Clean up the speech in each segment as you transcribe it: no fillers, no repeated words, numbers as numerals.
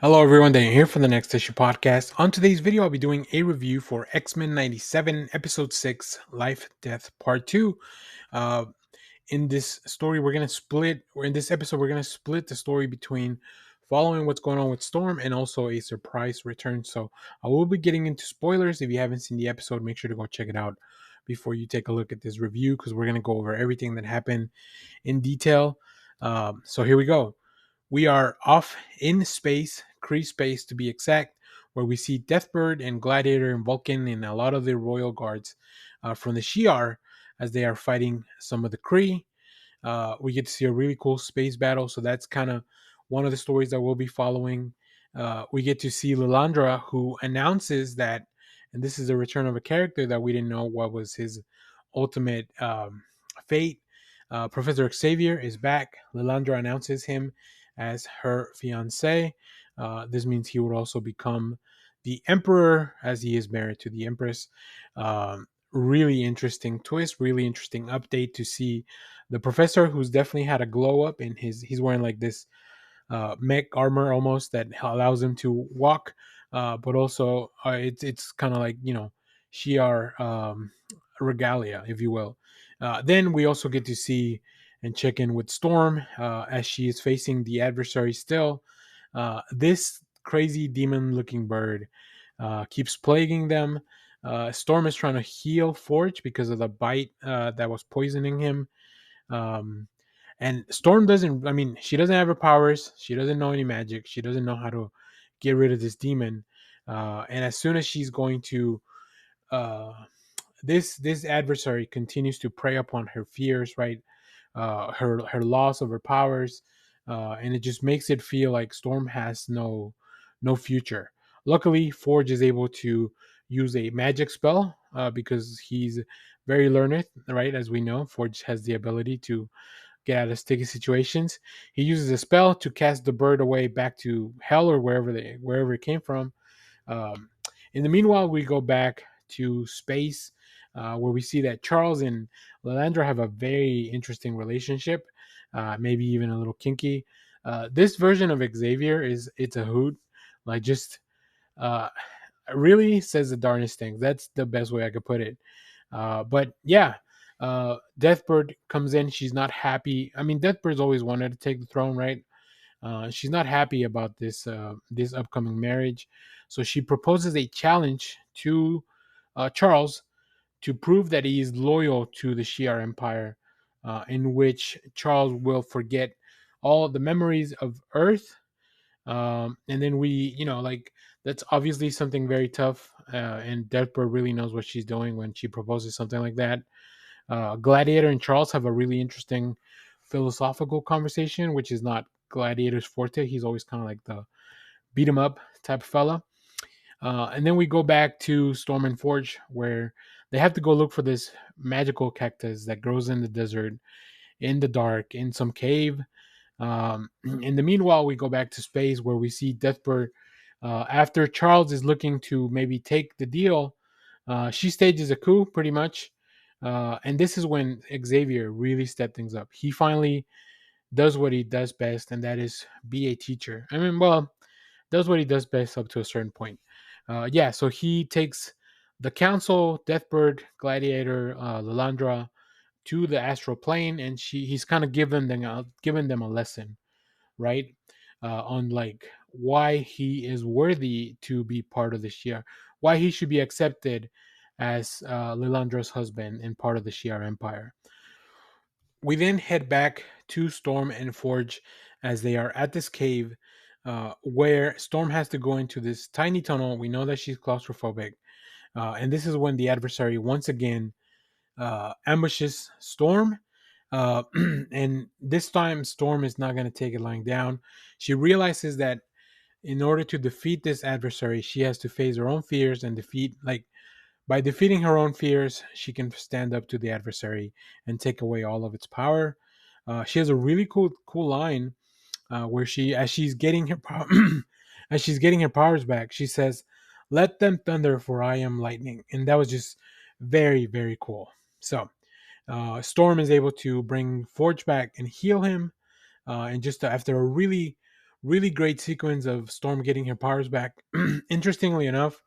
Hello, everyone. Daniel here from the Next Issue Podcast. On today's video, I'll be doing a review for X-Men 97, Episode 6, Life, Death, Part 2. Uh, in this story, or in this episode, we're going to split the story between following what's going on with Storm and also a surprise return. So I will be getting into spoilers. If you haven't seen the episode, make sure to go check it out before you take a look at this review because we're going to go over everything that happened in detail. So here we go. We are off in space, Kree space to be exact, where we see Deathbird and Gladiator and Vulcan and a lot of the royal guards from the Shi'ar as they are fighting some of the Kree. We get to see a really cool space battle, so that's kind of one of the stories that we'll be following. We get to see Lilandra, who announces that, and this is a return of a character that we didn't know what was his ultimate fate. Professor Xavier is back. Lilandra announces him as her fiance. This means he would also become the emperor, as he is married to the empress. Really interesting twist, really interesting update to see the professor, who's definitely had a glow up in he's wearing like this mech armor almost that allows him to walk, but also it's kind of like Shi'ar regalia, if you will. Then we also get to see and check in with Storm as she is facing the adversary still. This crazy demon looking bird keeps plaguing them. Storm is trying to heal Forge because of the bite that was poisoning him. Um, and Storm doesn't, I mean, she doesn't have her powers. She doesn't know any magic. She doesn't know how to get rid of this demon. And as soon as she's going to, uh, this adversary continues to prey upon her fears, right? Her loss of her powers, and it just makes it feel like Storm has no future. Luckily, Forge is able to use a magic spell because he's very learned, right? As we know, Forge has the ability to get out of sticky situations. He uses a spell to cast the bird away back to hell or wherever it came from. Um, in the meanwhile, we go back to space, where we see that Charles and Lilandra have a very interesting relationship, maybe even a little kinky. This version of Xavier it's a hoot, like just uh, really says the darnest things. That's the best way I could put it. But yeah, Deathbird comes in. She's not happy. I mean, Deathbird's always wanted to take the throne, right? She's not happy about this upcoming marriage, so she proposes a challenge to Charles to prove that he is loyal to the Shi'ar Empire, in which Charles will forget all the memories of Earth, and then like that's obviously something very tough, and Deathbird really knows what she's doing when she proposes something like that. Gladiator and Charles have a really interesting philosophical conversation, which is not Gladiator's forte. He's always kind of like the beat 'em up type of fella. And then we go back to Storm and Forge, where they have to go look for this magical cactus that grows in the desert, in the dark, in some cave. In the meanwhile, we go back to space, where we see Deathbird. After Charles is looking to maybe take the deal, she stages a coup, pretty much. And this is when Xavier really stepped things up. He finally does what he does best, and that is be a teacher. I mean, well, does what he does best up to a certain point. Yeah, so he takes the council, Deathbird, Gladiator, Lilandra to the astral plane, and he's kind of given them a lesson, right? On like why he is worthy to be part of the Shi'ar, why he should be accepted as Lilandra's husband and part of the Shi'ar Empire. We then head back to Storm and Forge as they are at this cave, where Storm has to go into this tiny tunnel. We know that she's claustrophobic. And this is when the adversary once again ambushes Storm. And this time, Storm is not going to take it lying down. She realizes that in order to defeat this adversary, she has to face her own fears and by defeating her own fears, she can stand up to the adversary and take away all of its power. She has a really cool line where as she's getting her as she's getting her powers back, she says, "Let them thunder, for I am lightning," and that was just very cool. So Storm is able to bring Forge back and heal him, and just after a really Really great sequence of Storm getting her powers back. Interestingly enough,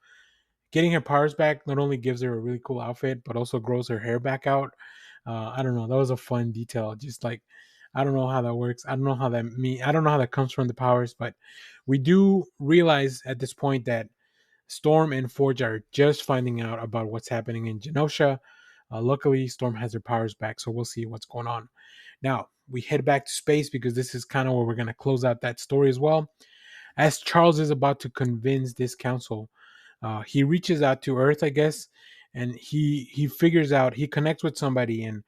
getting her powers back not only gives her a really cool outfit, but also grows her hair back out. I don't know. That was a fun detail. Just like, I don't know how that works. I don't know how that comes from the powers, but we do realize at this point that Storm and Forge are just finding out about what's happening in Genosha. Luckily, Storm has her powers back, so we'll see what's going on. Now, we head back to space because this is kind of where we're going to close out that story as well. As Charles is about to convince this council, he reaches out to Earth, I guess, and he figures out, he connects with somebody, and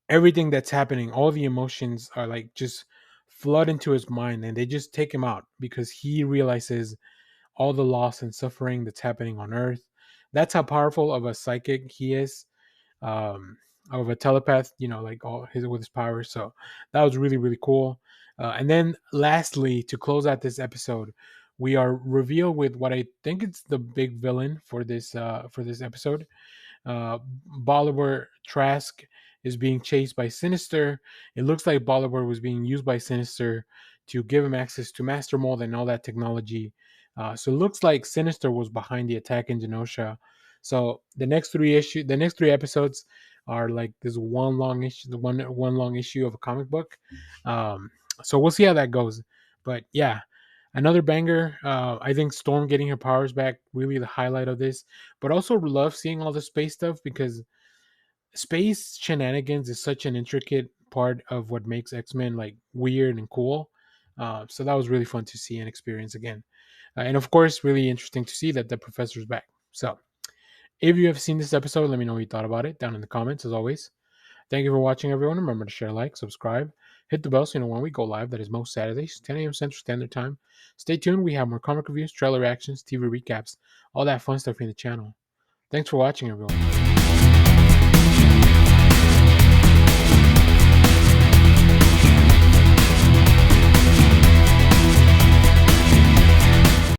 everything that's happening, all the emotions are like just flood into his mind, and they just take him out because he realizes all the loss and suffering that's happening on Earth. That's how powerful of a psychic he is, of a telepath. Like all his with his powers. So that was really really cool. And then lastly, to close out this episode, we are revealed with what I think it's the big villain for this episode. Bolivar Trask is being chased by Sinister. It looks like Bolivar was being used by Sinister to give him access to Master Mold and all that technology. So it looks like Sinister was behind the attack in Genosha. So the next three episodes are like this one long issue, the one long issue of a comic book. Um, so we'll see how that goes. But yeah, another banger. I think Storm getting her powers back really the highlight of this, but also love seeing all the space stuff because space shenanigans is such an intricate part of what makes X-Men like weird and cool. So that was really fun to see and experience again. And of course, really interesting to see that the professor's back. So if you have seen this episode, let me know what you thought about it down in the comments as always. Thank you for watching, everyone. Remember to share, like, subscribe, hit the bell so you know when we go live. That is most Saturdays, 10 a.m. Central Standard Time. Stay tuned. We have more comic reviews, trailer reactions, TV recaps, all that fun stuff in the channel. Thanks for watching, everyone.